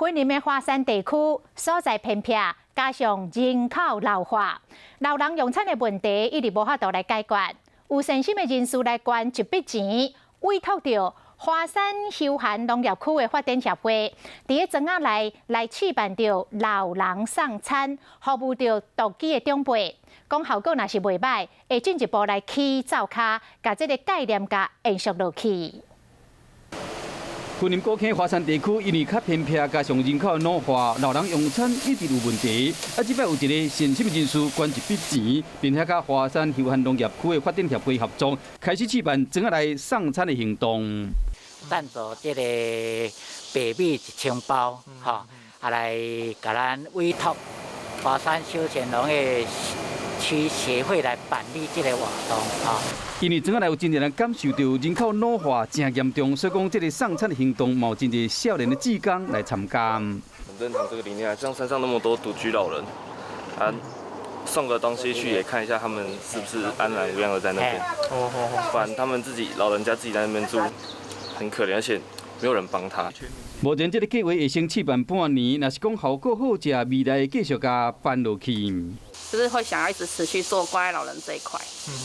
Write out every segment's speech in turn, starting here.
云林的华山地区所在偏僻，加上人口老化，老人用餐的问题一直无法度来解决。有善心的人士来捐一笔钱，委托到华山休闲农业区的发展协会，伫个庄仔内来举办着老人送餐，服务着独居的长辈。讲效果若是袂歹，会进一步来起灶骹，甲这个概念甲延续落去。云林古坑华山地区因为较偏僻，加上人口老化，老人用餐一直有问题。即摆有一个善心的人士捐一笔钱，并且甲华山休闲农业区的发展协会合作，开始举办庄仔内送餐的行动。赞助这个白米1000包，来甲咱委托华山休闲农业区协会来办理这个活动，因为庄仔内有真侪人感受到人口老化真严重，所以讲这个送餐的行动，有真侪少年的志工来参加。很认同这个理念，像山上那么多独居老人，送个东西去也看一下他们是不是安然无恙的在那边，不然他们老人家自己在那边住，很可怜，而且没有人帮他。目前这个计划会先举办半年，若是讲效果好，食未来会继续甲办落去。就是会想要一直持续做关爱老人这一块，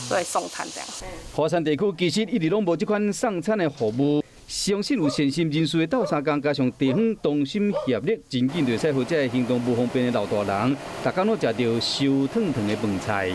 对送餐这样。华山地区其实一直拢无这款送餐的服务，相信有善心人士的斗相共，加上地方同心协力，真紧就使好这行动不方便的老大人，逐工拢食到烧烫烫的饭菜。